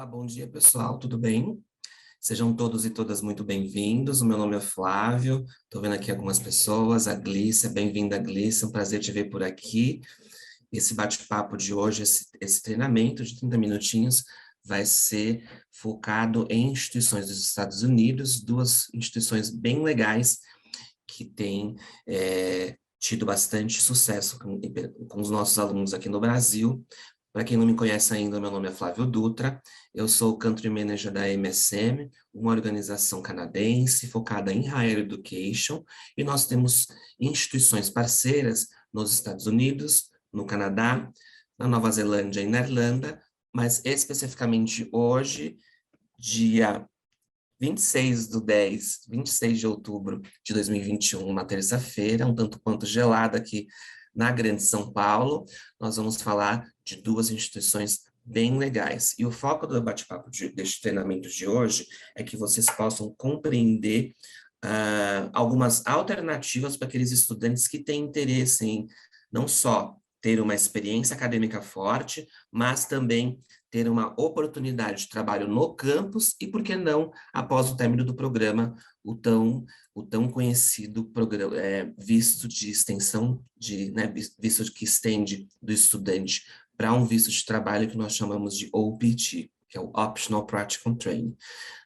Olá, bom dia, pessoal, tudo bem? Sejam todos e todas muito bem-vindos. O meu nome é Flávio, estou vendo aqui algumas pessoas, a Glícia, bem-vinda, Glícia, um prazer te ver por aqui. Esse bate-papo de hoje, esse treinamento de 30 minutinhos, vai ser focado em instituições dos Estados Unidos, duas instituições bem legais que têm tido bastante sucesso com os nossos alunos aqui no Brasil. Para quem não me conhece ainda, meu nome é Flávio Dutra, eu sou o Country Manager da MSM, uma organização canadense focada em Higher Education, e nós temos instituições parceiras nos Estados Unidos, no Canadá, na Nova Zelândia e na Irlanda, mas especificamente hoje, dia 26 de outubro de 2021, uma terça-feira, um tanto quanto gelada aqui na Grande São Paulo, nós vamos falar de duas instituições bem legais. E o foco do bate-papo deste treinamento de hoje é que vocês possam compreender algumas alternativas para aqueles estudantes que têm interesse em não só ter uma experiência acadêmica forte, mas também ter uma oportunidade de trabalho no campus e, por que não, após o término do programa, o tão conhecido programa, visto de extensão, visto que estende do estudante para um visto de trabalho que nós chamamos de OPT, que é o Optional Practical Training.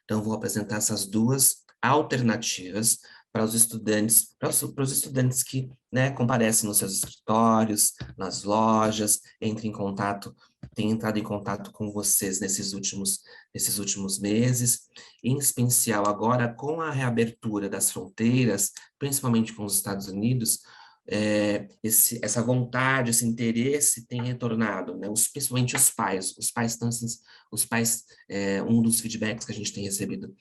Então, vou apresentar essas duas alternativas para os estudantes, para os estudantes que, comparecem nos seus escritórios, nas lojas, têm entrado em contato com vocês nesses últimos meses, em especial agora com a reabertura das fronteiras, principalmente com os Estados Unidos, essa vontade, esse interesse tem retornado, principalmente os pais. Um dos feedbacks que a gente tem recebido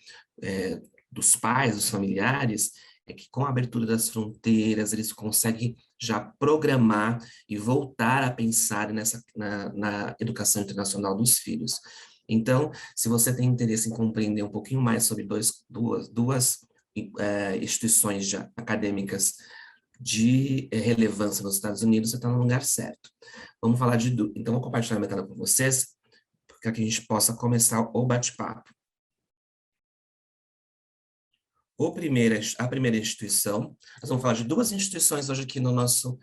dos pais, dos familiares, é que com a abertura das fronteiras, eles conseguem já programar e voltar a pensar na educação internacional dos filhos. Então, se você tem interesse em compreender um pouquinho mais sobre duas instituições acadêmicas de relevância nos Estados Unidos, você está no lugar certo. Vamos falar então, vou compartilhar a minha tela com vocês, para que a gente possa começar o bate-papo. A primeira instituição, nós vamos falar de duas instituições hoje aqui no nosso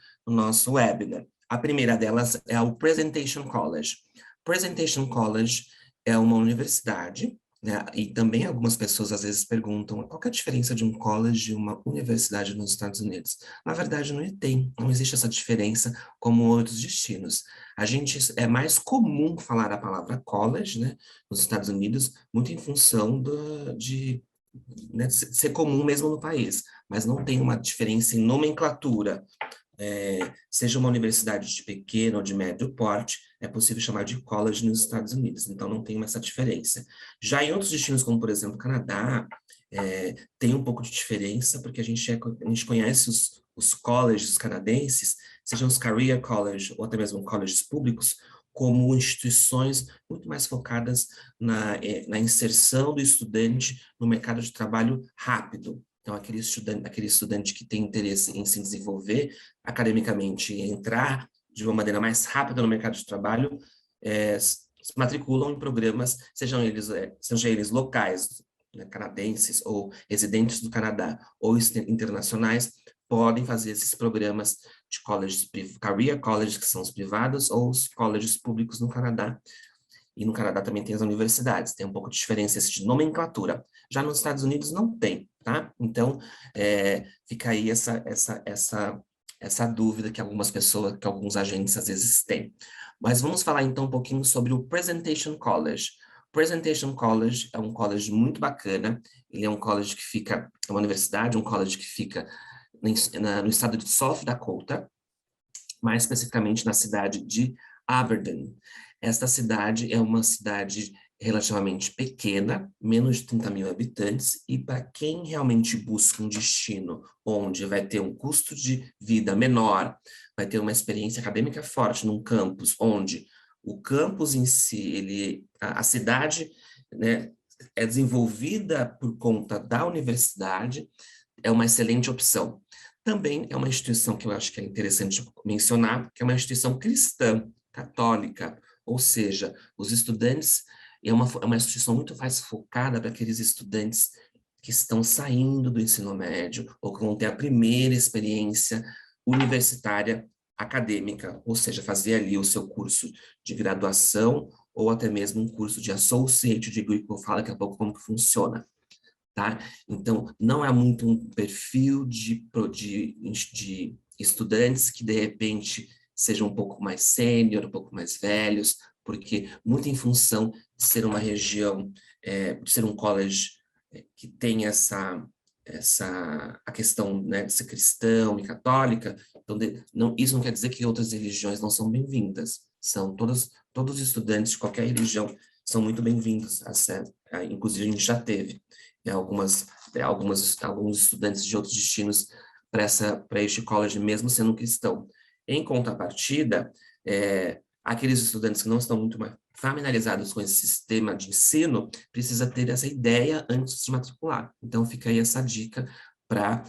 webinar. A primeira delas é o Presentation College. Presentation College é uma universidade, e também algumas pessoas às vezes perguntam qual que é a diferença de um college e uma universidade nos Estados Unidos. Na verdade, não existe essa diferença como outros destinos. É mais comum falar a palavra college, nos Estados Unidos, muito em função de ser comum mesmo no país, mas não tem uma diferença em nomenclatura. Seja uma universidade de pequeno ou de médio porte, é possível chamar de college nos Estados Unidos, então não tem essa diferença. Já em outros destinos, como por exemplo o Canadá, tem um pouco de diferença, porque a gente conhece os colleges canadenses, sejam os career college ou até mesmo colleges públicos, como instituições muito mais focadas na inserção do estudante no mercado de trabalho rápido. Então, aquele estudante que tem interesse em se desenvolver academicamente e entrar de uma maneira mais rápida no mercado de trabalho, se matriculam em programas, sejam eles locais, canadenses ou residentes do Canadá ou internacionais, podem fazer esses programas de colleges, career colleges, que são os privados, ou os colleges públicos no Canadá. E no Canadá também tem as universidades, tem um pouco de diferença de nomenclatura. Já nos Estados Unidos não tem, tá? Então, fica aí essa dúvida que alguns agentes às vezes têm. Mas vamos falar então um pouquinho sobre o Presentation College. Presentation College é um college muito bacana, ele é um college que fica, é uma universidade, um college que fica no estado de South Dakota, mais especificamente na cidade de Aberdeen. Esta cidade é uma cidade relativamente pequena, menos de 30 mil habitantes, e para quem realmente busca um destino onde vai ter um custo de vida menor, vai ter uma experiência acadêmica forte num campus, onde o campus em si, a cidade, é desenvolvida por conta da universidade, é uma excelente opção. Também é uma instituição que eu acho que é interessante mencionar, que é uma instituição cristã, católica, ou seja, os estudantes E é uma instituição muito mais focada para aqueles estudantes que estão saindo do ensino médio ou que vão ter a primeira experiência universitária acadêmica, ou seja, fazer ali o seu curso de graduação ou até mesmo um curso de associate degree, que eu vou falar daqui a pouco como que funciona, tá? Então, não é muito um perfil de estudantes que, de repente, sejam um pouco mais sênior, um pouco mais velhos, porque muito em função de ser uma região, de ser um college que tem a questão, né, de ser cristão e católica, então isso não quer dizer que outras religiões não são bem-vindas, são todos os estudantes de qualquer religião são muito bem-vindos, inclusive a gente já teve alguns estudantes de outros destinos para este college, mesmo sendo cristão. Em contrapartida, aqueles estudantes que não estão muito familiarizados com esse sistema de ensino, precisa ter essa ideia antes de matricular. Então, fica aí essa dica para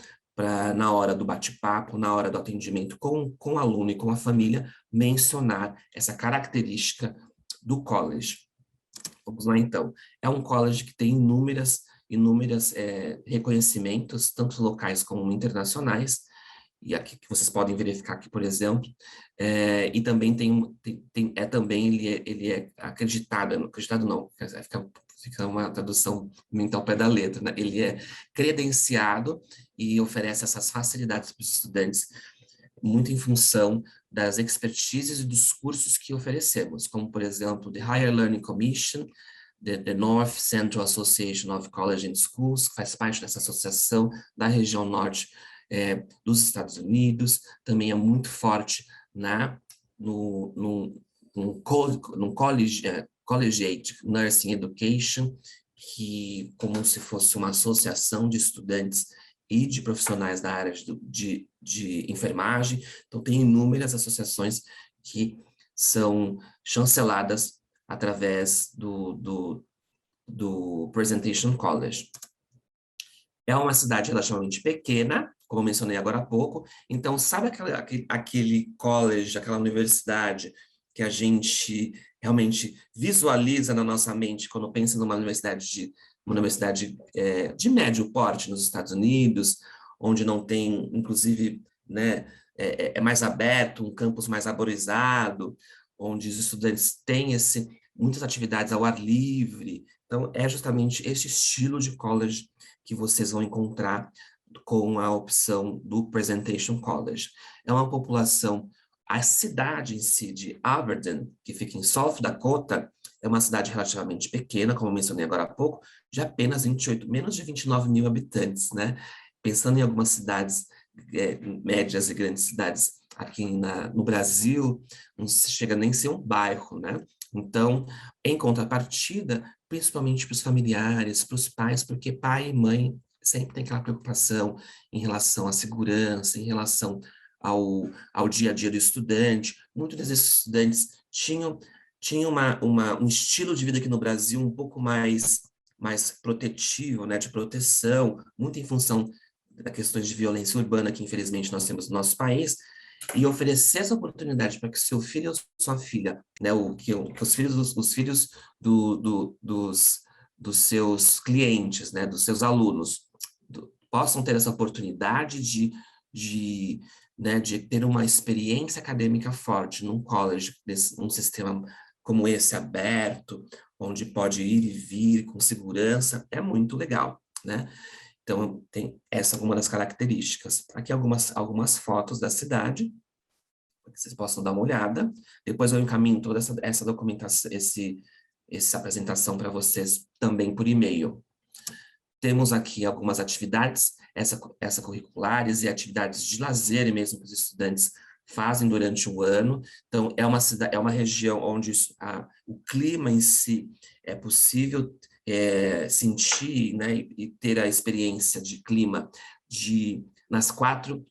na hora do bate-papo, na hora do atendimento com o aluno e com a família, mencionar essa característica do college. Vamos lá, então. É um college que tem inúmeras reconhecimentos, tanto locais como internacionais, e aqui que vocês podem verificar aqui, por exemplo, e também ele é acreditado não, fica uma tradução mental ao pé da letra, né? Ele é credenciado e oferece essas facilidades para os estudantes, muito em função das expertises e dos cursos que oferecemos, como, por exemplo, the Higher Learning Commission, the North Central Association of Colleges and Schools, que faz parte dessa associação da região norte dos Estados Unidos, também é muito forte no Collegiate Nursing Education, que como se fosse uma associação de estudantes e de profissionais da área de enfermagem. Então, tem inúmeras associações que são chanceladas através do Presentation College. É uma cidade relativamente pequena, como eu mencionei agora há pouco, então sabe aquele college, aquela universidade que a gente realmente visualiza na nossa mente quando pensa numa universidade de médio porte nos Estados Unidos, onde não tem, inclusive, né, é mais aberto, um campus mais arborizado, onde os estudantes têm muitas atividades ao ar livre. Então, é justamente esse estilo de college que vocês vão encontrar com a opção do Presentation College. É uma população, a cidade em si de Aberdeen, que fica em South Dakota, é uma cidade relativamente pequena, como eu mencionei agora há pouco, de apenas menos de 29 mil habitantes, né? Pensando em algumas cidades, médias e grandes cidades aqui no Brasil, não chega nem a ser um bairro, né? Então, em contrapartida, principalmente para os familiares, para os pais, porque pai e mãe sempre tem aquela preocupação em relação à segurança, em relação ao dia a dia do estudante. Muitos desses estudantes tinham um estilo de vida aqui no Brasil um pouco mais protetivo, né, de proteção, muito em função das questões de violência urbana que infelizmente nós temos no nosso país, e oferecer essa oportunidade para que seu filho ou sua filha, né, que os filhos dos seus clientes, né, dos seus alunos, possam ter essa oportunidade de ter uma experiência acadêmica forte num college, num sistema como esse aberto, onde pode ir e vir com segurança, é muito legal, né? Então, essa é uma das características. Aqui algumas fotos da cidade, para que vocês possam dar uma olhada. Depois eu encaminho toda essa documentação, essa apresentação para vocês também por e-mail. Temos aqui algumas atividades curriculares e atividades de lazer mesmo que os estudantes fazem durante o ano. Então, é uma região onde o clima em si é possível sentir, né, e ter a experiência de clima nas quatro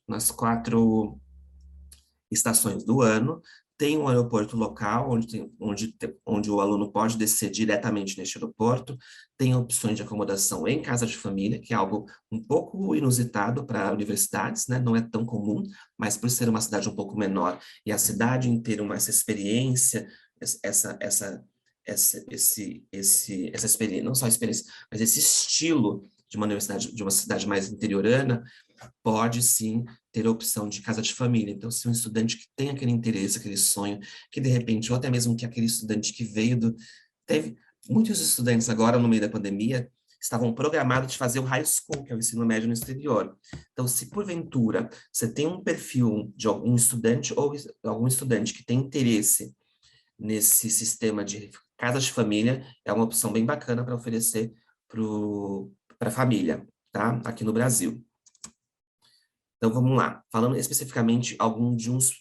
estações do ano. Tem um aeroporto local, onde o aluno pode descer diretamente neste aeroporto. Tem opções de acomodação em casa de família, que é algo um pouco inusitado para universidades, né? Não é tão comum, mas por ser uma cidade um pouco menor, e a cidade inteira essa experiência, essa experiência, não só a experiência, mas esse estilo de uma universidade, de uma cidade mais interiorana, pode sim ter a opção de casa de família. Então, se um estudante que tem aquele interesse, aquele sonho, que de repente, ou até mesmo que aquele estudante que veio do... Teve muitos estudantes agora, no meio da pandemia, estavam programados de fazer o high school, que é o ensino médio no exterior. Então, se porventura você tem um perfil de algum estudante ou algum estudante que tem interesse nesse sistema de casa de família, é uma opção bem bacana para oferecer para a família, tá? Aqui no Brasil. Então vamos lá, falando especificamente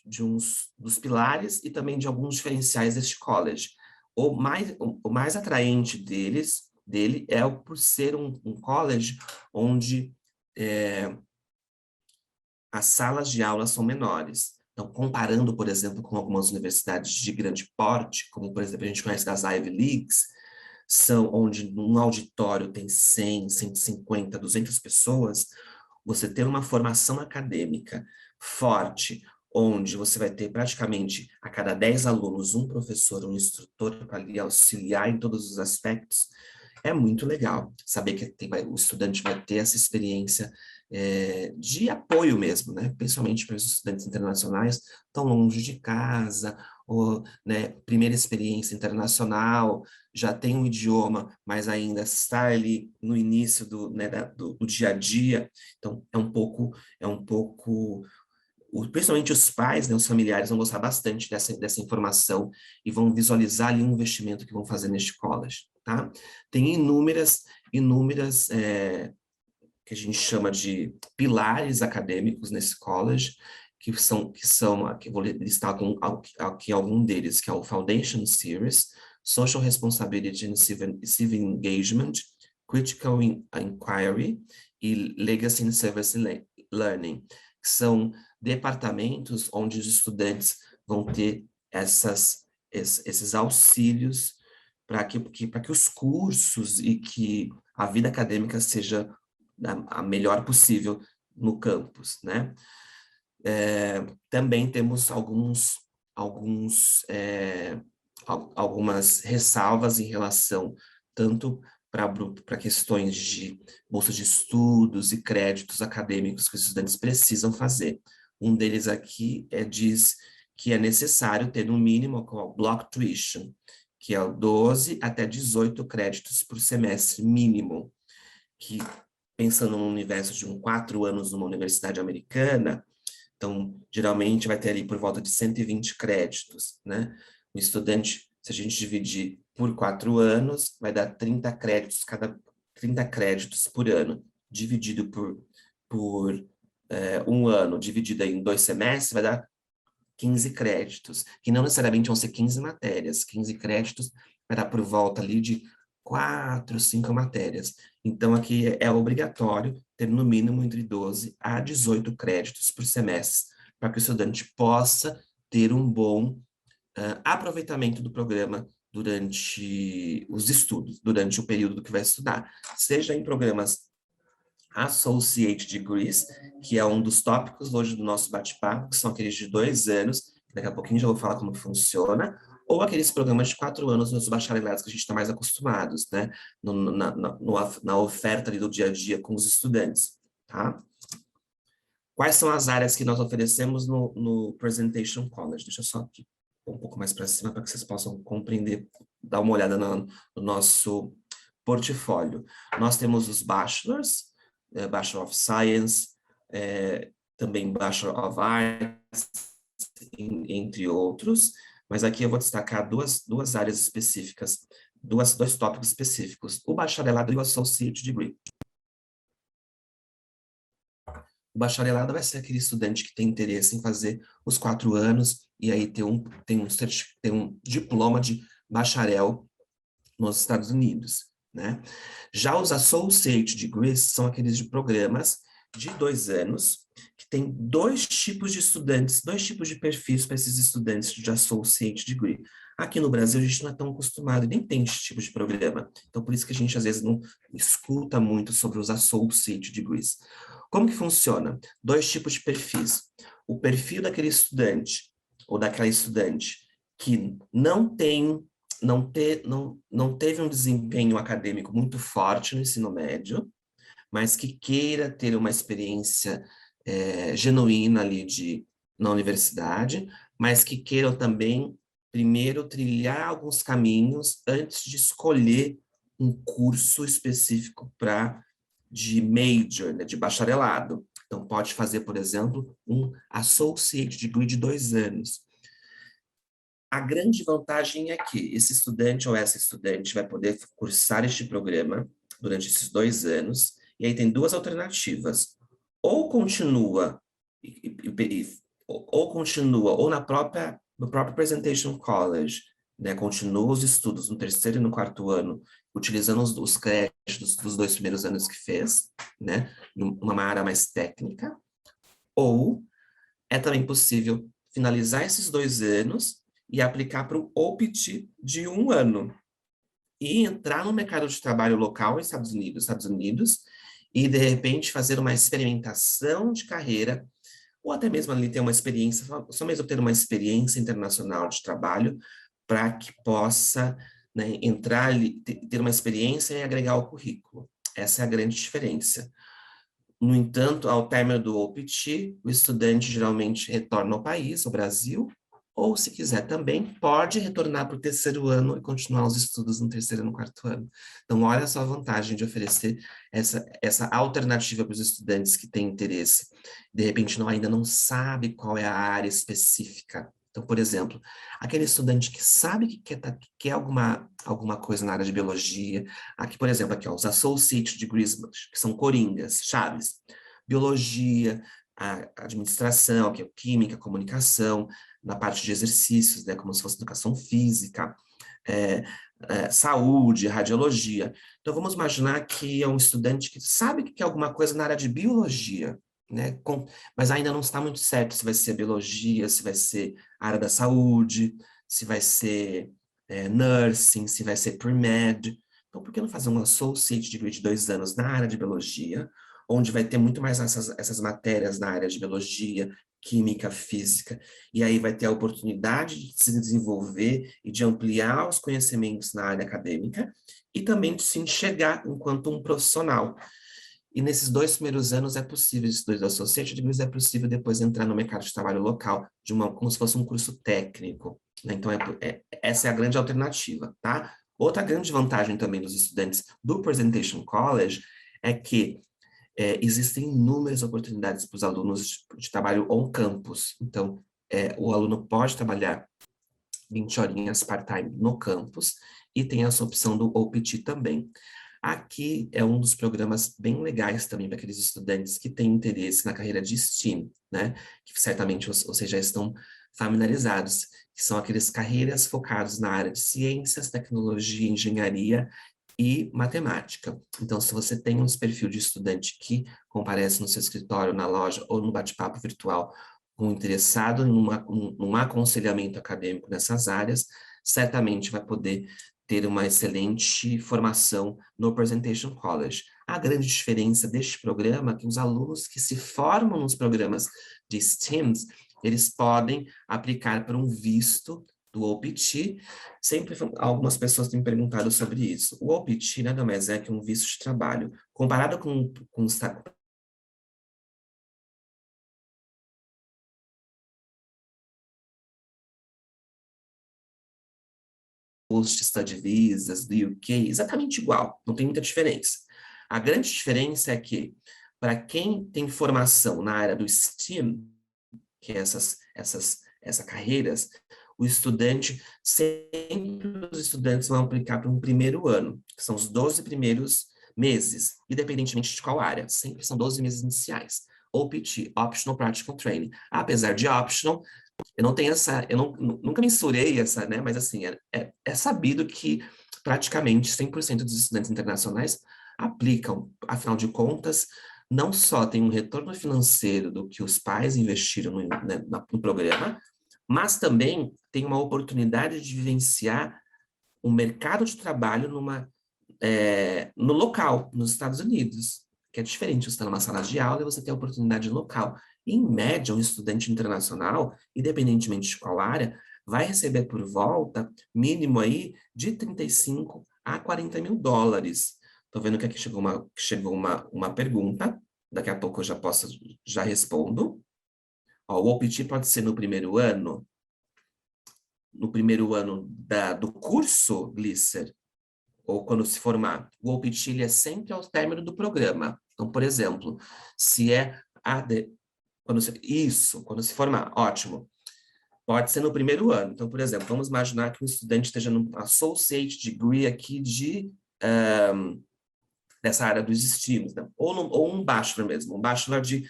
de uns dos pilares e também de alguns diferenciais deste college. O mais atraente dele é por ser um college onde as salas de aula são menores. Então, comparando, por exemplo, com algumas universidades de grande porte, como, por exemplo, a gente conhece das Ivy Leagues, são onde um auditório tem 100, 150, 200 pessoas, você ter uma formação acadêmica forte, onde você vai ter praticamente a cada 10 alunos um professor, um instrutor para lhe auxiliar em todos os aspectos, é muito legal saber que o estudante vai ter essa experiência de apoio mesmo, né? Principalmente para os estudantes internacionais, tão longe de casa, ou, né, primeira experiência internacional, já tem um idioma, mas ainda está ali no início né, do dia a dia, então é um pouco principalmente os pais, né, os familiares vão gostar bastante dessa informação e vão visualizar ali um investimento que vão fazer neste college, tá? Tem inúmeras que a gente chama de pilares acadêmicos nesse college, aqui eu vou listar aqui algum deles, que é o Foundation Series, Social Responsibility and Civic Engagement, Critical Inquiry e Legacy and Service Learning, que são departamentos onde os estudantes vão ter esses auxílios para que os cursos e que a vida acadêmica seja a melhor possível no campus, né? Também temos algumas ressalvas em relação tanto para questões de bolsa de estudos e créditos acadêmicos que os estudantes precisam fazer. Um deles aqui diz que é necessário ter no mínimo o block tuition, que é 12 até 18 créditos por semestre mínimo, que pensando no universo de 4 anos numa universidade americana, então, geralmente vai ter ali por volta de 120 créditos, né? O estudante, se a gente dividir por 4 anos, vai dar 30 créditos, 30 créditos por ano, dividido por um ano, dividido em 2 semestres, vai dar 15 créditos, que não necessariamente vão ser 15 matérias, 15 créditos vai dar por volta ali de 4, 5 matérias. Então, aqui é obrigatório ter no mínimo entre 12 a 18 créditos por semestre, para que o estudante possa ter um bom aproveitamento do programa durante os estudos, durante o período que vai estudar, seja em programas Associate Degrees, que é um dos tópicos hoje do nosso bate-papo, que são aqueles de 2 anos, daqui a pouquinho já vou falar como funciona, ou aqueles programas de 4 anos nos bacharelados que a gente está mais acostumados, né, na oferta ali do dia a dia com os estudantes, tá? Quais são as áreas que nós oferecemos no Presentation College? Deixa eu só aqui um pouco mais para cima para que vocês possam compreender, dar uma olhada no nosso portfólio. Nós temos os bachelors, Bachelor of Science, também Bachelor of Arts, entre outros, mas aqui eu vou destacar duas áreas específicas, dois tópicos específicos, o bacharelado e o Associate Degree. O bacharelado vai ser aquele estudante que tem interesse em fazer os 4 anos e aí tem um diploma de bacharel nos Estados Unidos, né? Já os Associate Degrees são aqueles de programas de 2 anos, que tem 2 tipos de estudantes, 2 tipos de perfis para esses estudantes de Associate Degree. Aqui no Brasil, a gente não é tão acostumado, nem tem esse tipo de programa. Então, por isso que a gente, às vezes, não escuta muito sobre os Associate Degrees. Como que funciona? 2 tipos de perfis. O perfil daquele estudante, ou daquela estudante, que não tem não teve um desempenho acadêmico muito forte no ensino médio, mas que queira ter uma experiência genuína ali na universidade, mas que queiram também, primeiro, trilhar alguns caminhos antes de escolher um curso específico de major, né, de bacharelado. Então, pode fazer, por exemplo, um associate degree de 2 anos. A grande vantagem é que esse estudante ou essa estudante vai poder cursar este programa durante esses 2 anos, e aí tem duas alternativas. Ou continua, ou no próprio Presentation College, né, continua os estudos no terceiro e no quarto ano, utilizando os créditos dos 2 primeiros anos que fez, né, numa área mais técnica, ou é também possível finalizar esses 2 anos e aplicar para o OPT de 1 ano e entrar no mercado de trabalho local nos Estados Unidos, e de repente fazer uma experimentação de carreira, ou até mesmo ali ter uma experiência, só mesmo ter uma experiência internacional de trabalho, para que possa, né, entrar ali, ter uma experiência e agregar ao currículo. Essa é a grande diferença. No entanto, ao término do OPT, o estudante geralmente retorna ao país, ao Brasil, ou, se quiser também, pode retornar para o terceiro ano e continuar os estudos no terceiro e no quarto ano. Então, olha só a vantagem de oferecer essa alternativa para os estudantes que têm interesse. De repente, ainda não sabe qual é a área específica. Então, por exemplo, aquele estudante que sabe que quer alguma coisa na área de biologia. Aqui, por exemplo, aqui, ó, os Associate Degrees, que são coringas, chaves. Biologia, a administração, que é química, comunicação, na parte de exercícios, né, como se fosse educação física, saúde, radiologia. Então, vamos imaginar que é um estudante que sabe que quer alguma coisa na área de biologia, né, mas ainda não está muito certo se vai ser biologia, se vai ser a área da saúde, se vai ser nursing, se vai ser pre-med. Então, por que não fazer um associate degree de 2 anos na área de biologia, onde vai ter muito mais essas matérias na área de biologia, química, física, e aí vai ter a oportunidade de se desenvolver e de ampliar os conhecimentos na área acadêmica, e também de se enxergar enquanto um profissional. E nesses 2 primeiros anos é possível, esses 2 associate degrees, é possível depois entrar no mercado de trabalho local, como se fosse um curso técnico, né? Então, essa é a grande alternativa, tá? Outra grande vantagem também dos estudantes do Presentation College é que existem inúmeras oportunidades para os alunos de trabalho on-campus. Então, o aluno pode trabalhar 20 horinhas part-time no campus, e tem essa opção do OPT também. Aqui é um dos programas bem legais também para aqueles estudantes que têm interesse na carreira de STEAM, né? Que certamente vocês já estão familiarizados, que são aqueles carreiras focadas na área de ciências, tecnologia, engenharia e matemática. Então, se você tem um perfil de estudante que comparece no seu escritório, na loja ou no bate-papo virtual, interessado num aconselhamento acadêmico nessas áreas, certamente vai poder ter uma excelente formação no Presentation College. A grande diferença deste programa é que os alunos que se formam nos programas de STEAMs, eles podem aplicar para um visto do OPT. Sempre algumas pessoas têm me perguntado sobre isso. O OPT nada mais é que um visto de trabalho. Comparado com Post-Study Visas do UK, exatamente igual, não tem muita diferença. A grande diferença é que, para quem tem formação na área do STEAM, que é essas carreiras, sempre os estudantes vão aplicar para um primeiro ano, que são os 12 primeiros meses, independentemente de qual área, sempre são 12 meses iniciais. OPT, Optional Practical Training. Apesar de optional, eu não tenho nunca mensurei essa, né? Mas assim, é sabido que praticamente 100% dos estudantes internacionais aplicam. Afinal de contas, não só tem um retorno financeiro do que os pais investiram no programa, mas também tem uma oportunidade de vivenciar um mercado de trabalho no local, nos Estados Unidos, que é diferente. Você está numa sala de aula e você tem a oportunidade local. Em média, um estudante internacional, independentemente de qual área, vai receber por volta, mínimo aí, de 35 a 40 mil dólares. Estou vendo que aqui chegou uma pergunta, daqui a pouco eu já respondo. Ó, o OPT pode ser no primeiro ano do curso, Glisser, ou quando se formar. O OPT ele é sempre ao término do programa. Então, por exemplo, se é quando se formar, ótimo. Pode ser no primeiro ano. Então, por exemplo, vamos imaginar que um estudante esteja no Associate Degree aqui dessa área dos estímulos, né? Ou um bachelor mesmo, um bachelor de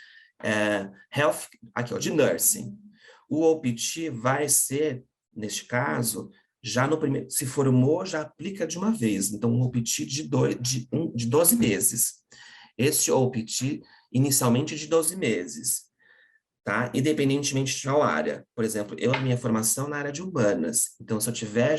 health, aqui, ó, de nursing. O OPT vai ser, neste caso, já no primeiro, se formou, já aplica de uma vez. Então, um OPT de 12 meses. Este OPT, inicialmente, de 12 meses. Tá? Independentemente de qual área. Por exemplo, a minha formação na área de humanas. Então, se eu tiver,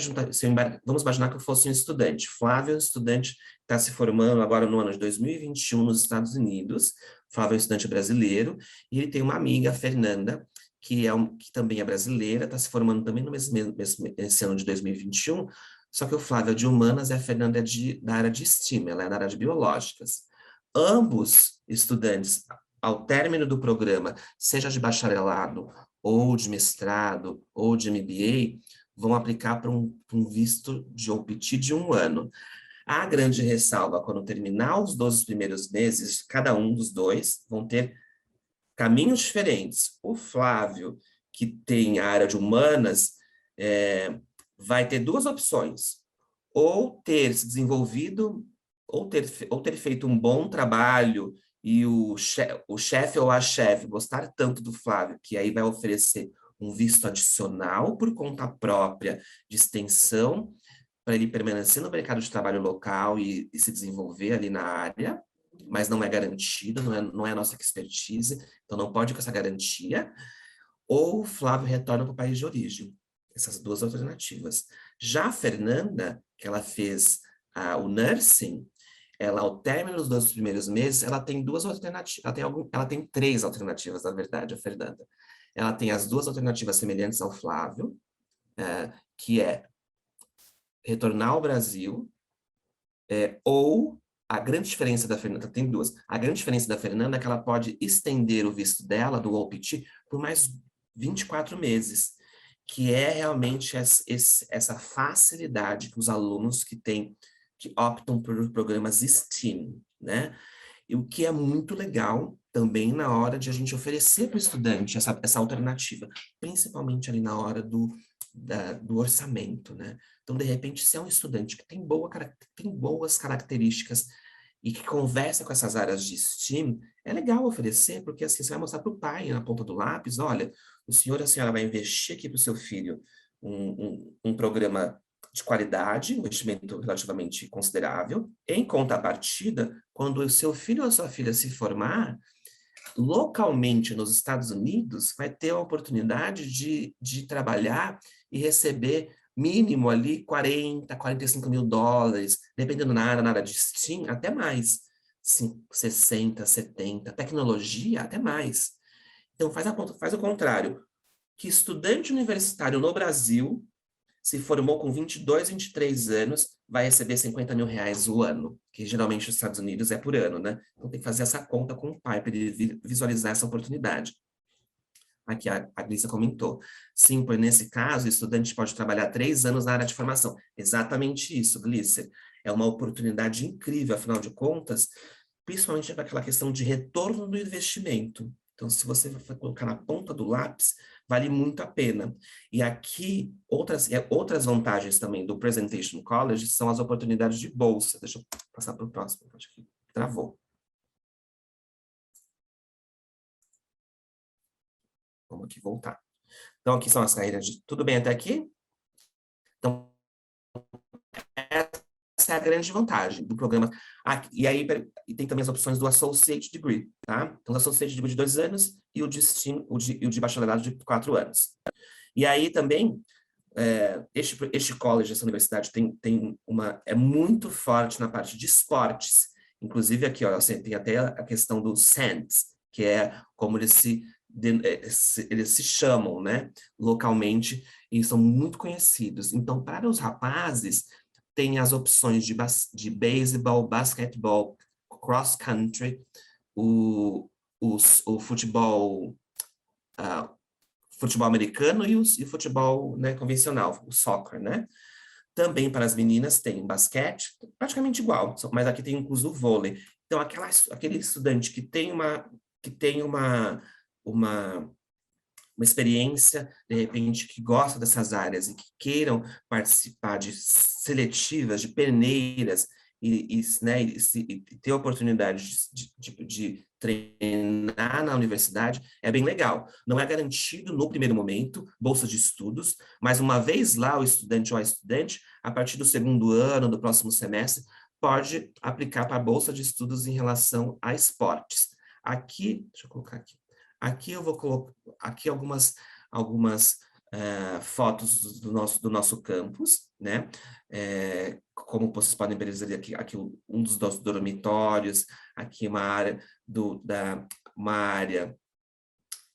vamos imaginar que eu fosse um estudante. Flávio é um estudante que está se formando agora no ano de 2021 nos Estados Unidos. Flávio é um estudante brasileiro. E ele tem uma amiga, a Fernanda, que também é brasileira, está se formando também nesse ano de 2021. Só que o Flávio é de humanas e a Fernanda é da área de STEAM, ela é da área de biológicas. Ambos estudantes, ao término do programa, seja de bacharelado, ou de mestrado, ou de MBA, vão aplicar para um visto de OPT de 1 ano. A grande ressalva, quando terminar os 12 primeiros meses, cada um dos dois vão ter caminhos diferentes. O Flávio, que tem a área de humanas, vai ter 2 opções. Ou ter se desenvolvido, ou ter feito um bom trabalho e o chefe ou a chefe gostar tanto do Flávio, que aí vai oferecer um visto adicional por conta própria de extensão, para ele permanecer no mercado de trabalho local e se desenvolver ali na área, mas não é garantido, não é a nossa expertise, então não pode com essa garantia, ou o Flávio retorna para o país de origem. Essas 2 alternativas. Já a Fernanda, que ela fez o nursing, ela, ao término dos 12 primeiros meses, ela tem 2 alternativas, ela tem 3 alternativas, na verdade, a Fernanda. Ela tem as 2 alternativas semelhantes ao Flávio, que é retornar ao Brasil, ou a grande diferença da Fernanda, tem 2, a grande diferença da Fernanda é que ela pode estender o visto dela, do OPT, por mais 24 meses, que é realmente essa facilidade que os alunos que optam por programas STEAM, né? E o que é muito legal também na hora de a gente oferecer para o estudante essa alternativa, principalmente ali na hora do orçamento, né? Então, de repente, se é um estudante que tem boas características e que conversa com essas áreas de STEAM, é legal oferecer, porque assim você vai mostrar para o pai na ponta do lápis, olha, o senhor e a senhora vai investir aqui para o seu filho um programa de qualidade, um investimento relativamente considerável. Em contrapartida, quando o seu filho ou a sua filha se formar, localmente nos Estados Unidos, vai ter a oportunidade de trabalhar e receber mínimo ali 40, 45 mil dólares, dependendo na área de STEAM, até mais. 60, 70, tecnologia, até mais. Então, faz o contrário. Que estudante universitário no Brasil se formou com 22, 23 anos, vai receber 50 mil reais o ano, que geralmente nos Estados Unidos é por ano, né? Então tem que fazer essa conta com o pai para ele visualizar essa oportunidade. Aqui a Glícia comentou. Sim, pois nesse caso, o estudante pode trabalhar 3 anos na área de formação. Exatamente isso, Glícia. É uma oportunidade incrível, afinal de contas, principalmente para aquela questão de retorno do investimento. Então, se você vai colocar na ponta do lápis, vale muito a pena. E aqui, outras vantagens também do Presentation College são as oportunidades de bolsa. Deixa eu passar para o próximo. Acho que travou. Vamos aqui voltar. Então, aqui são as carreiras de... Tudo bem até aqui? Então, essa é a grande vantagem do programa. E aí tem também as opções do Associate Degree, tá? Então, o Associate Degree de 2 anos e o de STEAM, o de bacharelado de 4 anos. E aí também, este college, essa universidade, é muito forte na parte de esportes. Inclusive aqui, ó, tem até a questão do SANS, que é como eles se eles se chamam, né, localmente, e são muito conhecidos. Então, para os rapazes, tem as opções de beisebol, basquetebol, cross country, o futebol, uh, futebol americano e o futebol, né, convencional, o soccer, né? Também para as meninas tem basquete, praticamente igual, mas aqui tem incluso o vôlei. Então, aquele estudante que tem uma uma experiência, de repente, que gosta dessas áreas e que queiram participar de seletivas, de peneiras, né, e ter a oportunidade de treinar na universidade, é bem legal. Não é garantido no primeiro momento, bolsa de estudos, mas uma vez lá o estudante ou a estudante, a partir do segundo ano, do próximo semestre, pode aplicar para a bolsa de estudos em relação a esportes. Aqui, deixa eu colocar aqui. Aqui eu vou colocar aqui algumas fotos do nosso campus, né? Como vocês podem ver aqui um dos nossos dormitórios, aqui uma área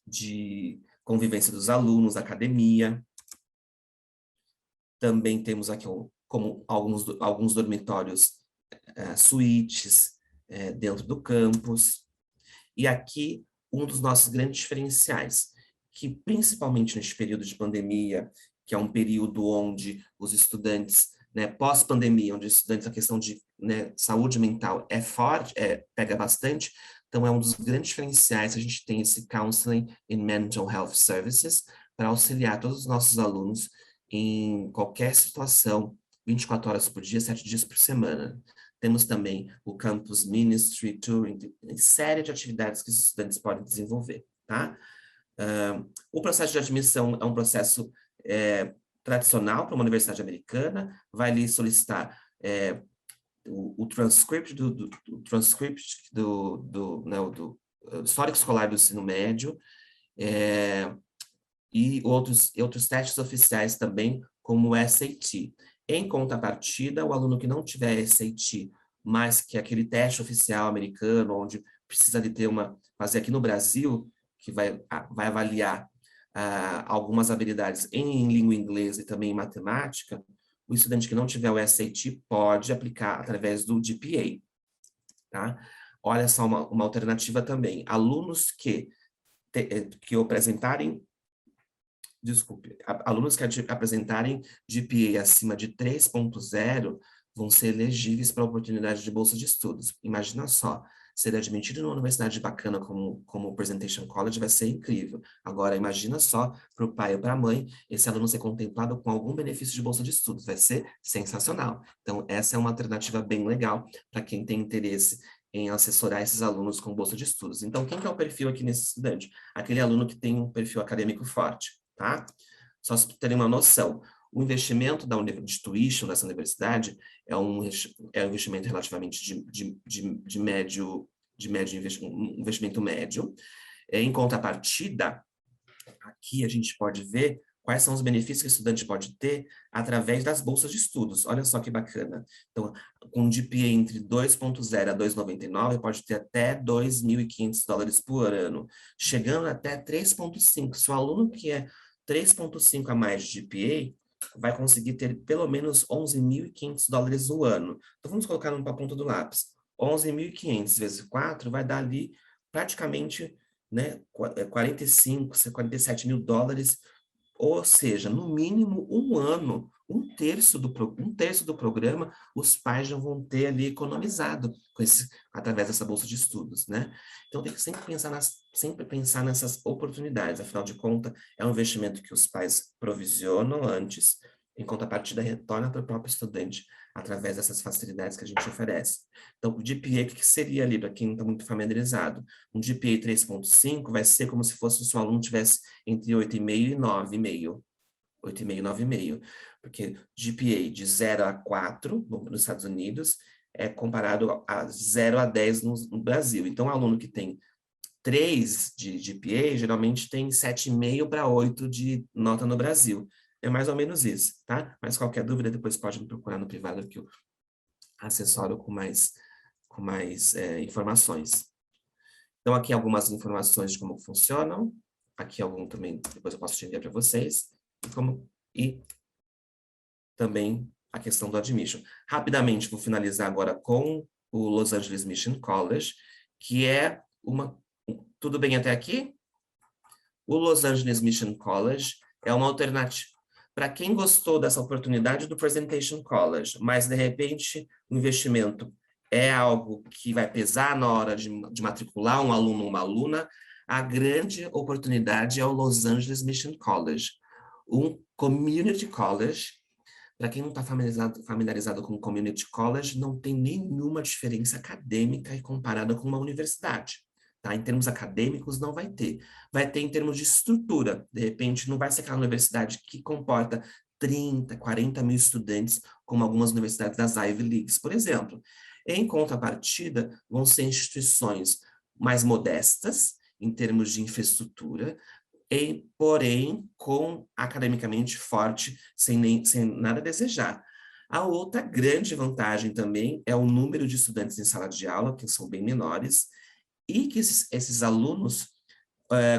de convivência dos alunos, academia. Também temos aqui como alguns dormitórios, suítes dentro do campus. E aqui um dos nossos grandes diferenciais, que principalmente neste período de pandemia, que é um período onde os estudantes, né, pós-pandemia, onde os estudantes, a questão de, né, saúde mental é forte, pega bastante, então é um dos grandes diferenciais, a gente tem esse Counseling in Mental Health Services, para auxiliar todos os nossos alunos em qualquer situação, 24 horas por dia, 7 dias por semana. Temos também o Campus Ministry, Touring, série de atividades que os estudantes podem desenvolver, tá? O processo de admissão é um processo tradicional para uma universidade americana, vai lhe solicitar o transcript do histórico escolar do ensino médio, e outros testes oficiais também, como o SAT. Em contrapartida, o aluno que não tiver SAT, mas que é aquele teste oficial americano, onde precisa de fazer aqui no Brasil, que vai avaliar algumas habilidades em língua inglesa e também em matemática, o estudante que não tiver o SAT pode aplicar através do GPA, tá? Olha só uma alternativa também. Alunos que apresentarem alunos que apresentarem GPA acima de 3.0 vão ser elegíveis para a oportunidade de bolsa de estudos. Imagina só, ser admitido numa universidade bacana como o Presentation College vai ser incrível. Agora, imagina só, para o pai ou para a mãe, esse aluno ser contemplado com algum benefício de bolsa de estudos. Vai ser sensacional. Então, essa é uma alternativa bem legal para quem tem interesse em assessorar esses alunos com bolsa de estudos. Então, quem que é o perfil aqui nesse estudante? Aquele aluno que tem um perfil acadêmico forte, tá? Só se terem uma noção. O investimento de tuition dessa universidade é um investimento relativamente de médio um investimento médio. Em contrapartida, aqui a gente pode ver quais são os benefícios que o estudante pode ter através das bolsas de estudos. Olha só que bacana. Então, com um GPA entre 2.0 a 2,99, pode ter até $2.500 por ano, chegando até 3.5. Se o aluno que é 3.5 a mais de GPA, vai conseguir ter pelo menos $11.500 no ano. Então, vamos colocar numa ponta do lápis. 11.500 vezes 4 vai dar ali praticamente, né, 47 mil dólares, ou seja, no mínimo um ano, um terço do programa, os pais já vão ter ali economizado através dessa bolsa de estudos, né? Então tem que sempre pensar nessas oportunidades, afinal de contas, é um investimento que os pais provisionam antes, em contrapartida retorna para o próprio estudante através dessas facilidades que a gente oferece. Então, o GPA, o que seria ali, para quem não está muito familiarizado? Um GPA 3.5 vai ser como se fosse se o aluno tivesse entre 8,5 e 9,5. 8,5 e 9,5. Porque GPA de 0 a 4 nos Estados Unidos é comparado a 0 a 10 no Brasil. Então, o aluno que tem 3 de GPA, geralmente tem 7,5 para 8 de nota no Brasil. É mais ou menos isso, tá? Mas qualquer dúvida, depois pode me procurar no privado que eu assessoro com mais informações. Então, aqui algumas informações de como funcionam. aqui algum também, depois eu posso te enviar para vocês, e também a questão do admission. Rapidamente, vou finalizar agora com o Los Angeles Mission College, que é tudo bem até aqui? O Los Angeles Mission College é uma alternativa. Para quem gostou dessa oportunidade do Presentation College, mas de repente o investimento é algo que vai pesar na hora de matricular um aluno ou uma aluna, a grande oportunidade é o Los Angeles Mission College, um community college. Para quem não está familiarizado com community college, não tem nenhuma diferença acadêmica comparada com uma universidade. Tá? Em termos acadêmicos, não vai ter. Vai ter em termos de estrutura. De repente, não vai ser aquela universidade que comporta 30, 40 mil estudantes, como algumas universidades das Ivy Leagues, por exemplo. Em contrapartida, vão ser instituições mais modestas, em termos de infraestrutura, porém, academicamente forte, sem nada a desejar. A outra grande vantagem também é o número de estudantes em sala de aula, que são bem menores, e que esses alunos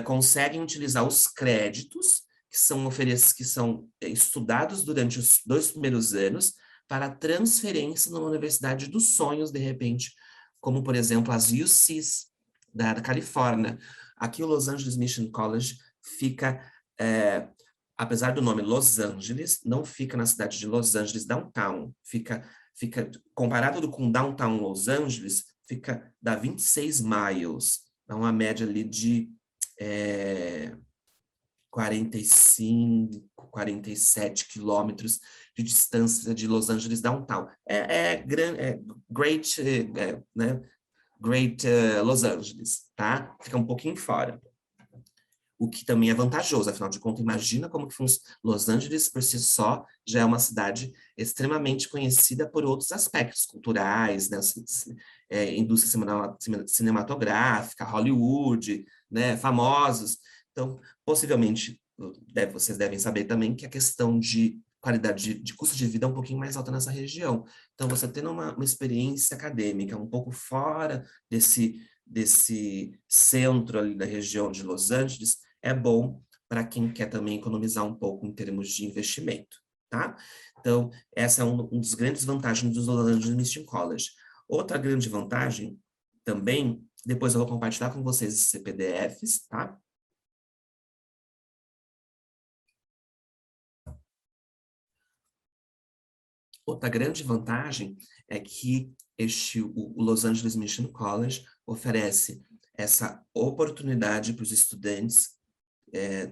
conseguem utilizar os créditos que são estudados durante os 2 primeiros anos para transferência numa universidade dos sonhos, de repente, como, por exemplo, as UCs da Califórnia. Aqui o Los Angeles Mission College fica, apesar do nome Los Angeles, não fica na cidade de Los Angeles Downtown, fica comparado com Downtown Los Angeles, dá 26 miles, dá uma média ali de 45, 47 quilômetros de distância de Los Angeles Downtown. Great, né? Great Los Angeles, tá? Fica um pouquinho fora. O que também é vantajoso, afinal de contas, imagina como que Los Angeles, por si só, já é uma cidade extremamente conhecida por outros aspectos culturais, né? Indústria cinematográfica, Hollywood, né? Famosos. Então, possivelmente, vocês devem saber também que a questão de qualidade de custo de vida é um pouquinho mais alta nessa região. Então, você tendo uma experiência acadêmica um pouco fora desse centro ali da região de Los Angeles, é bom para quem quer também economizar um pouco em termos de investimento, tá? Então, essa é um dos grandes vantagens dos Los Angeles Mission College. Outra grande vantagem também, depois eu vou compartilhar com vocês esses PDFs, tá? Outra grande vantagem é que o Los Angeles Mission College oferece essa oportunidade para os estudantes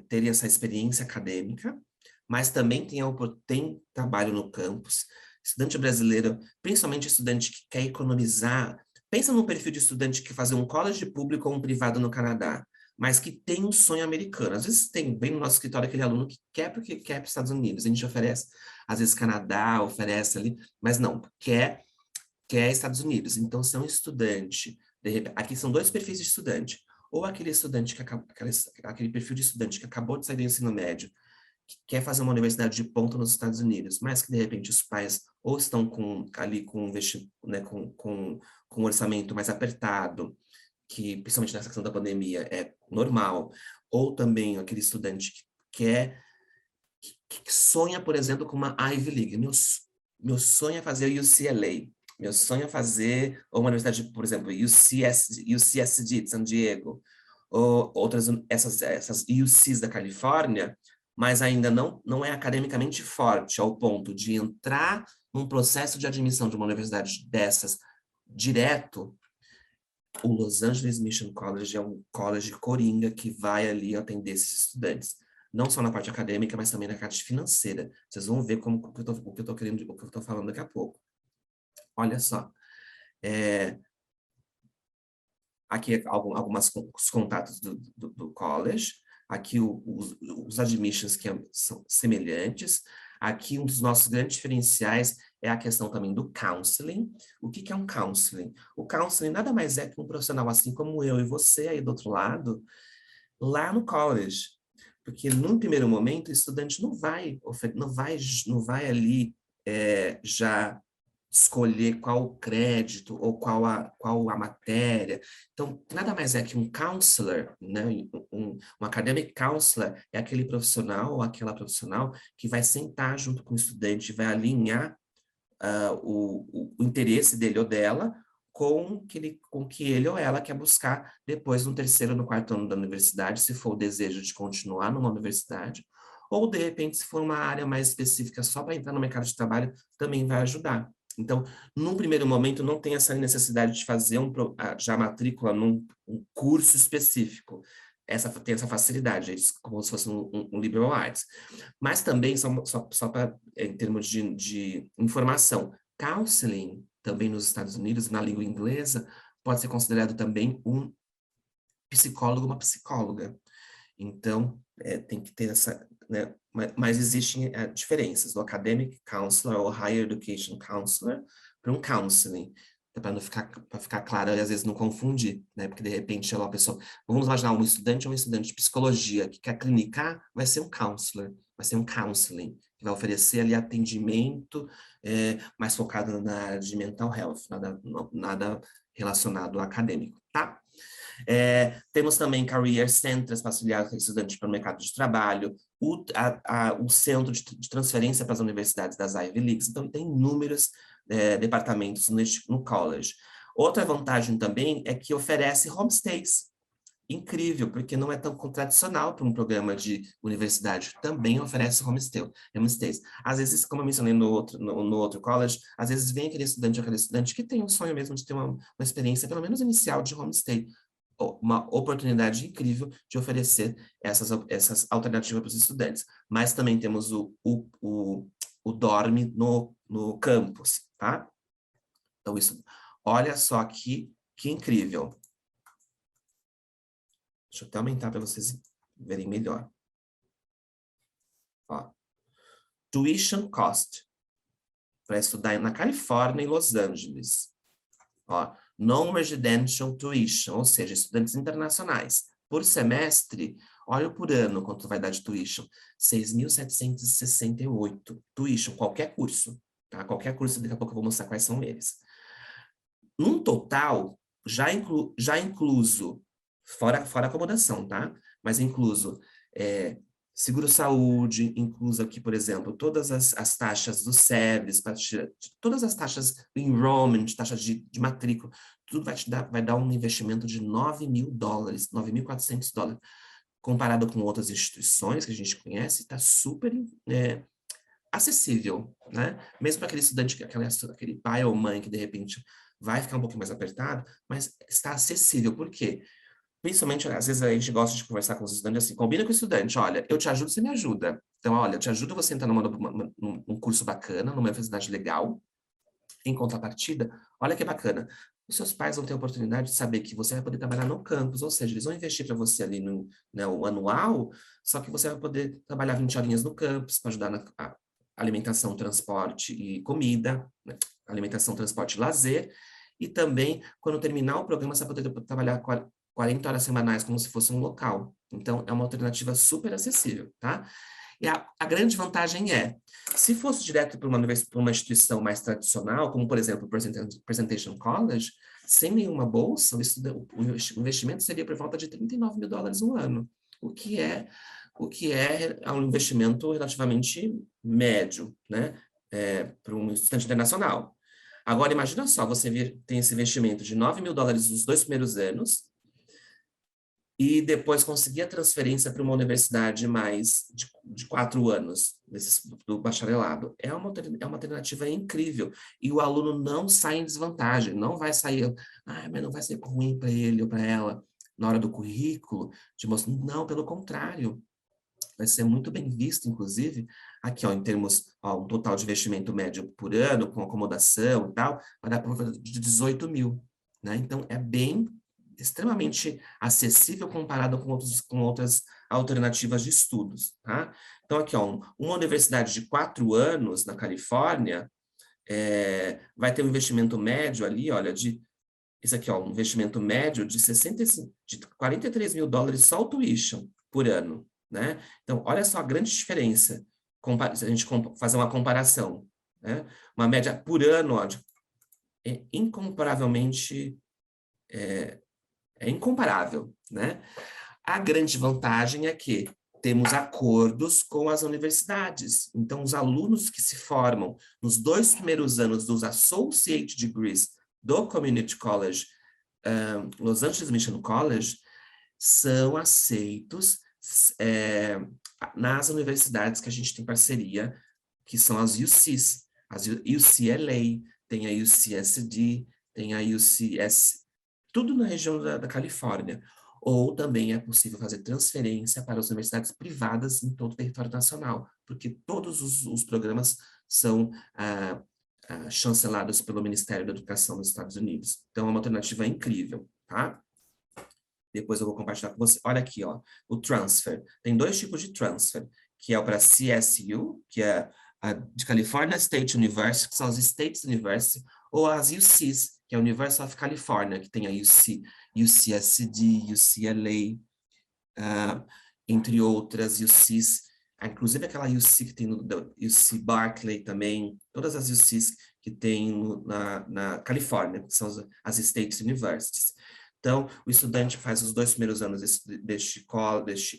terem essa experiência acadêmica, mas também tem trabalho no campus. Estudante brasileiro, principalmente estudante que quer economizar, pensa no perfil de estudante que faz um college público ou um privado no Canadá, mas que tem um sonho americano. Às vezes vem no nosso escritório aquele aluno que quer porque quer para os Estados Unidos. A gente oferece, às vezes Canadá oferece ali, mas não, quer Estados Unidos. Então, se é um estudante, aqui são 2 perfis de estudante, ou aquele estudante aquele perfil de estudante que acabou de sair do ensino médio, que quer fazer uma universidade de ponta nos Estados Unidos, mas que de repente os pais ou estão ali né, com um orçamento mais apertado, que principalmente nessa questão da pandemia é normal, ou também aquele estudante que sonha, por exemplo, com uma Ivy League. Meu sonho é fazer o UCLA. Meu sonho é fazer uma universidade, por exemplo, UCSD de San Diego, ou essas UCs da Califórnia, mas ainda não é academicamente forte ao ponto de entrar num processo de admissão de uma universidade dessas direto. O Los Angeles Mission College é um college coringa que vai ali atender esses estudantes, não só na parte acadêmica, mas também na parte financeira. Vocês vão ver o que eu estou falando daqui a pouco. Olha só, aqui alguns contatos do college, aqui os admissions que são semelhantes, aqui um dos nossos grandes diferenciais é a questão também do counseling. O que é um counseling? O counseling nada mais é que um profissional assim como eu e você aí do outro lado, lá no college, porque num primeiro momento o estudante não vai ali já escolher qual o crédito ou qual a matéria. Então, nada mais é que um counselor, né? Um academic counselor é aquele profissional ou aquela profissional que vai sentar junto com o estudante, vai alinhar o interesse dele ou dela com que ele ou ela quer buscar depois no terceiro ou no quarto ano da universidade, se for o desejo de continuar numa universidade, ou de repente, se for uma área mais específica só para entrar no mercado de trabalho, também vai ajudar. Então, num primeiro momento, não tem essa necessidade de fazer já matrícula num um curso específico. Tem essa facilidade, é como se fosse um liberal arts. Mas também, só para, em termos de informação, counseling, também nos Estados Unidos, na língua inglesa, pode ser considerado também um psicólogo, uma psicóloga. Então, tem que ter essa, né? Mas existem diferenças do academic counselor ou higher education counselor para um counseling, para não ficar, para ficar claro e às vezes não confundir, né? Porque de repente uma pessoa, vamos imaginar um estudante ou um estudante de psicologia que quer clinicar, vai ser um counselor, vai ser um counseling, que vai oferecer ali atendimento mais focado na área de mental health, nada relacionado ao acadêmico, tá? Temos também career centers para auxiliar estudantes para o mercado de trabalho, o centro de transferência para as universidades das Ivy Leagues, então tem inúmeros departamentos no college. Outra vantagem também é que oferece homestays. Incrível, porque não é tão tradicional para um programa de universidade. Também oferece homestays. Às vezes, como eu mencionei no outro college, às vezes vem aquele estudante que tem um sonho mesmo de ter uma experiência, pelo menos inicial, de homestay. Uma oportunidade incrível de oferecer essas alternativas para os estudantes. Mas também temos o dorme no campus, tá? Então, isso, olha só que incrível. Deixa eu até aumentar para vocês verem melhor. Ó. Tuition cost. Para estudar na Califórnia e Los Angeles. Ó, non-residential tuition, ou seja, estudantes internacionais. Por semestre, olha por ano quanto vai dar de tuition. 6.768. Tuition, qualquer curso. Tá? Qualquer curso, daqui a pouco eu vou mostrar quais são eles. Num total, já incluso, fora acomodação, tá? Mas incluso seguro-saúde, incluso aqui, por exemplo, todas as taxas do SEBS, todas as taxas do enrollment, taxas de matrícula, tudo vai dar um investimento de $9.000, $9.400, comparado com outras instituições que a gente conhece, está super acessível, né? Mesmo para aquele estudante, aquele pai ou mãe que de repente vai ficar um pouquinho mais apertado, mas está acessível. Por quê? Principalmente, às vezes a gente gosta de conversar com os estudantes assim, combina com o estudante, olha, eu te ajudo, você me ajuda. Então, olha, eu te ajudo você a entrar num curso bacana, numa universidade legal, em contrapartida, olha que bacana, os seus pais vão ter a oportunidade de saber que você vai poder trabalhar no campus, ou seja, eles vão investir para você ali no, né, o anual, só que você vai poder trabalhar 20 horinhas no campus para ajudar na alimentação, transporte e comida, né, alimentação, transporte e lazer, e também, quando terminar o programa, você vai poder trabalhar 40 horas semanais como se fosse um local. Então, é uma alternativa super acessível, tá? E a grande vantagem é, se fosse direto para uma instituição mais tradicional, como, por exemplo, o Presentation College, sem nenhuma bolsa, o investimento seria por volta de $39.000 um ano, o que é um investimento relativamente médio, né, para um estudante internacional. Agora, imagina só, você tem esse investimento de $9.000 nos 2 primeiros anos, e depois conseguir a transferência para uma universidade mais de 4 anos, do bacharelado. É uma alternativa incrível. E o aluno não sai em desvantagem, não vai sair, mas não vai ser ruim para ele ou para ela na hora do currículo, de mostrar, não, pelo contrário, vai ser muito bem visto, inclusive, aqui, ó, em termos, ó, um total de investimento médio por ano, com acomodação e tal, vai dar por volta de 18 mil, né? Então, é bem extremamente acessível comparado com outras alternativas de estudos, tá? Então, aqui, ó, uma universidade de 4 anos na Califórnia vai ter um investimento médio ali, olha, isso aqui, ó, um investimento médio de $43.000 só o tuition por ano, né? Então, olha só a grande diferença, se a gente fazer uma comparação. né? Uma média por ano, ó, é incomparavelmente, é incomparável, né? A grande vantagem é que temos acordos com as universidades. Então, os alunos que se formam nos 2 primeiros anos dos Associate Degrees do Community College, Los Angeles Mission College, são aceitos nas universidades que a gente tem parceria, que são as UCs, as UCLA, tem a UCSD, tem a UCS, tudo na região da Califórnia. Ou também é possível fazer transferência para as universidades privadas em todo o território nacional, porque todos os programas são chancelados pelo Ministério da Educação dos Estados Unidos. Então, é uma alternativa incrível, tá? Depois eu vou compartilhar com você. Olha aqui, ó, o transfer. Tem 2 tipos de transfer, que é o para CSU, que é a de California State University, que são as State University, ou as UCs, que é a University of California, que tem a UCSD, UCLA, entre outras UCs, inclusive aquela UC que tem no UC Berkeley também, todas as UCs que tem na Califórnia, que são as State Universities. Então, o estudante faz os 2 primeiros anos deste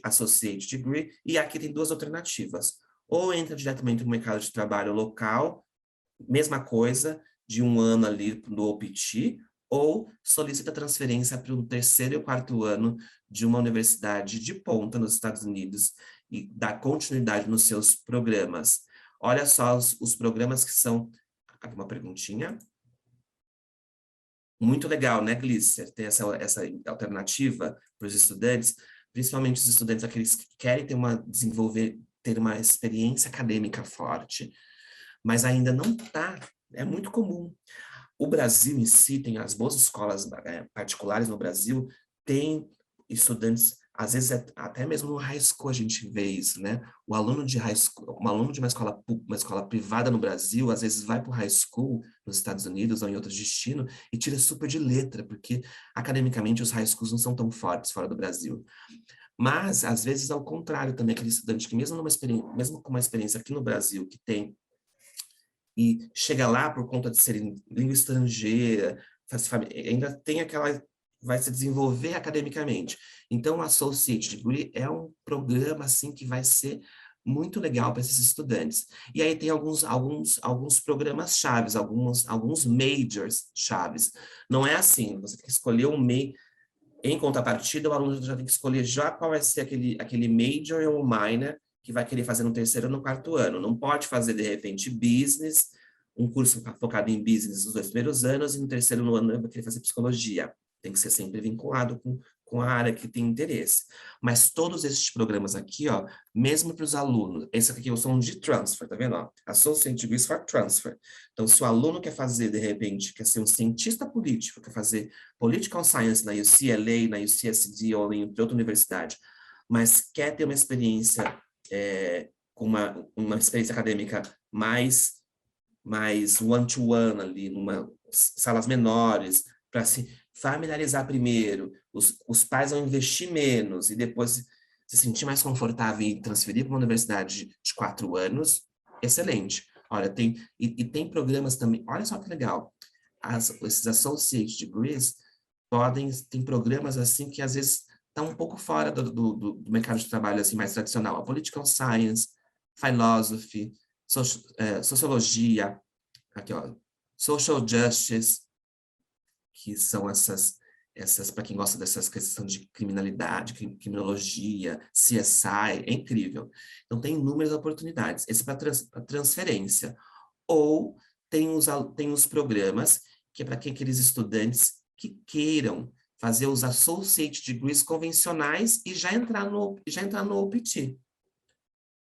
Associate Degree, e aqui tem 2 alternativas. Ou entra diretamente no mercado de trabalho local, mesma coisa, de 1 ano ali no OPT, ou solicita transferência para o 3º e o 4º ano de uma universidade de ponta nos Estados Unidos e dá continuidade nos seus programas. Olha só os programas que são... Aqui uma perguntinha. Muito legal, né, Glisser, ter essa alternativa para os estudantes, principalmente os estudantes aqueles que querem ter uma experiência acadêmica forte, mas ainda não está, é muito comum. O Brasil em si tem as boas escolas particulares no Brasil, tem estudantes, às vezes até mesmo no high school a gente vê isso, né? O aluno de high school, um aluno de uma escola privada no Brasil, às vezes vai para o high school nos Estados Unidos ou em outro destino e tira super de letra, porque academicamente os high schools não são tão fortes fora do Brasil. Mas, às vezes, ao contrário também, aquele estudante que mesmo com uma experiência aqui no Brasil, que tem e chega lá por conta de ser em língua estrangeira, ainda tem aquela... vai se desenvolver academicamente. Então, o Associate Degree é um programa, assim, que vai ser muito legal para esses estudantes. E aí tem alguns programas chaves, alguns majors chaves. Não é assim, você tem que escolher um major. Em contrapartida, o aluno já tem que escolher já qual vai ser aquele major ou minor que vai querer fazer no 3º ou no 4º ano. Não pode fazer, de repente, business, um curso focado em business nos 2 primeiros anos, e no 3º ano vai querer fazer psicologia. Tem que ser sempre vinculado com a área que tem interesse. Mas todos esses programas aqui, ó, mesmo para os alunos, esse aqui são de transfer, tá vendo? Ó? Associate Degrees for Transfer. Então, se o aluno quer fazer, de repente, quer ser um cientista político, quer fazer Political Science na UCLA, na UCSD ou em outra universidade, mas quer ter uma experiência, com uma experiência acadêmica mais one-to-one ali, numa salas menores, para se familiarizar primeiro, os pais vão investir menos e depois se sentir mais confortável em transferir para uma universidade de 4 anos, excelente. Olha, tem programas também, olha só que legal, esses Associate Degrees tem programas assim que às vezes estão um pouco fora do mercado de trabalho assim mais tradicional, a Political Science, Philosophy, Sociologia, aqui ó, Social Justice, que são essas para quem gosta dessas questões de criminalidade, criminologia, CSI, é incrível. Então tem inúmeras oportunidades. Esse é para transferência. Ou tem os programas que é para aqueles estudantes que queiram fazer os Associate Degrees convencionais e já entrar no OPT.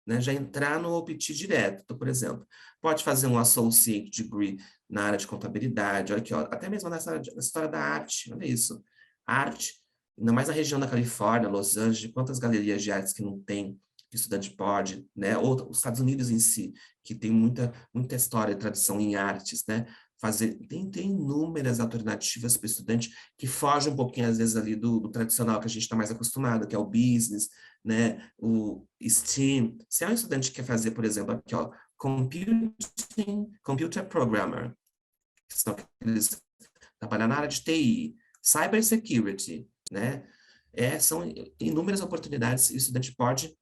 Né, já entrar no OPT direto. Então, por exemplo, pode fazer um Associate Degree na área de contabilidade, olha aqui, ó, até mesmo nessa história da arte, olha isso. Arte, ainda mais na região da Califórnia, Los Angeles, quantas galerias de artes que não tem, que o estudante pode, né? Ou os Estados Unidos em si, que tem muita história e tradição em artes, né? Tem inúmeras alternativas para o estudante que fogem um pouquinho, às vezes, ali do tradicional que a gente está mais acostumado, que é o business, né? O STEAM. Se é um estudante que quer fazer, por exemplo, aqui, ó, Computer Programmer, que são aqueles trabalhar na área de TI, Cybersecurity, né? São inúmeras oportunidades, e o estudante pode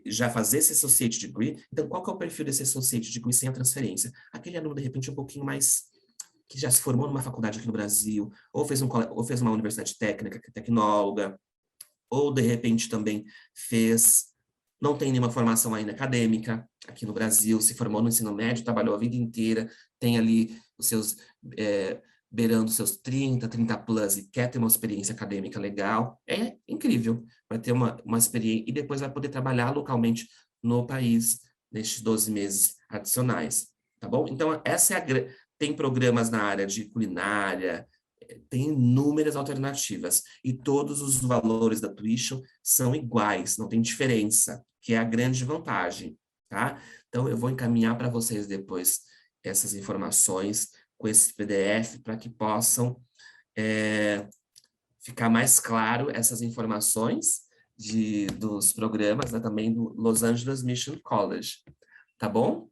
já fazer esse Associate Degree. Então, qual que é o perfil desse Associate Degree sem a transferência? Aquele aluno, de repente, um pouquinho mais que já se formou numa faculdade aqui no Brasil, ou fez uma universidade técnica, tecnóloga, ou de repente também não tem nenhuma formação ainda acadêmica aqui no Brasil, se formou no ensino médio, trabalhou a vida inteira, tem ali os seus, beirando os seus 30 plus e quer ter uma experiência acadêmica legal, é incrível, vai ter uma experiência e depois vai poder trabalhar localmente no país nestes 12 meses adicionais, tá bom? Então, tem programas na área de culinária, tem inúmeras alternativas e todos os valores da tuition são iguais, não tem diferença, que é a grande vantagem, tá? Então, eu vou encaminhar para vocês depois essas informações com esse PDF para que possam ficar mais claro essas informações dos programas, né, também do Los Angeles Mission College, tá bom?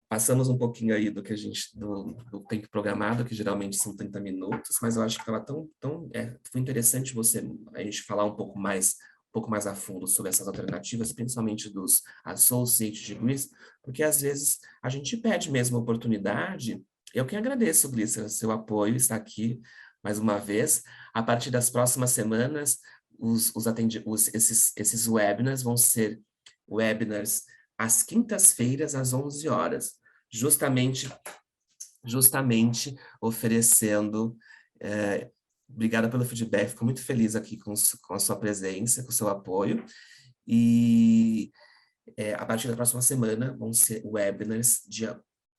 Passamos um pouquinho aí do tempo programado, que geralmente são 30 minutos, mas eu acho que estava foi interessante a gente falar um pouco mais a fundo sobre essas alternativas, principalmente dos Associate Degrees, porque às vezes a gente pede mesmo a oportunidade. Eu que agradeço, Glícia, seu apoio, estar aqui mais uma vez. A partir das próximas semanas, esses webinars vão ser webinars às quintas-feiras, às 11 horas. Justamente oferecendo. Obrigada pelo feedback, fico muito feliz aqui com a sua presença, com o seu apoio. E a partir da próxima semana vão ser webinars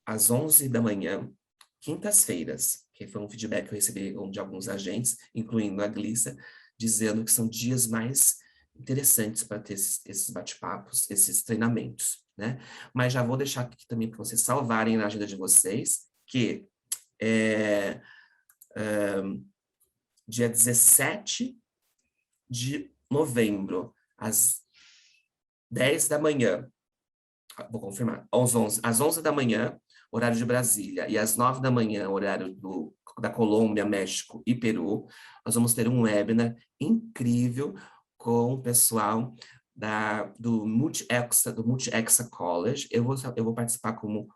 às 11 da manhã, quintas-feiras, que foi um feedback que eu recebi de alguns agentes, incluindo a Glícia, dizendo que são dias mais interessantes para ter esses bate-papos, esses treinamentos, né? Mas já vou deixar aqui também para vocês salvarem na agenda de vocês, que dia 17 de novembro, às 10 da manhã, vou confirmar, às 11 da manhã, horário de Brasília, e às 9 da manhã, horário da Colômbia, México e Peru, nós vamos ter um webinar incrível com o pessoal do Multi-Exa College. Eu vou participar como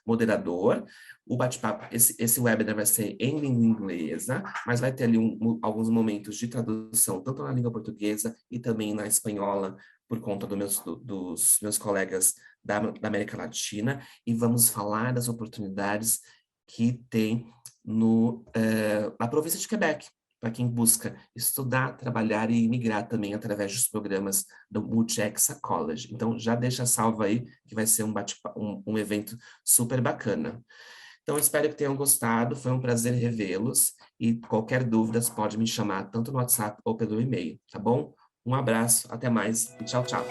moderador. O bate-papo, esse webinar vai ser em língua inglesa, mas vai ter ali alguns momentos de tradução, tanto na língua portuguesa e também na espanhola, por conta dos meus colegas da América Latina, e vamos falar das oportunidades que tem na província de Quebec, para quem busca estudar, trabalhar e migrar também através dos programas do Multi-Exa College. Então, já deixa salvo aí, que vai ser um evento super bacana. Então, eu espero que tenham gostado, foi um prazer revê-los, e qualquer dúvida pode me chamar tanto no WhatsApp ou pelo e-mail, tá bom? Um abraço, até mais e tchau, tchau.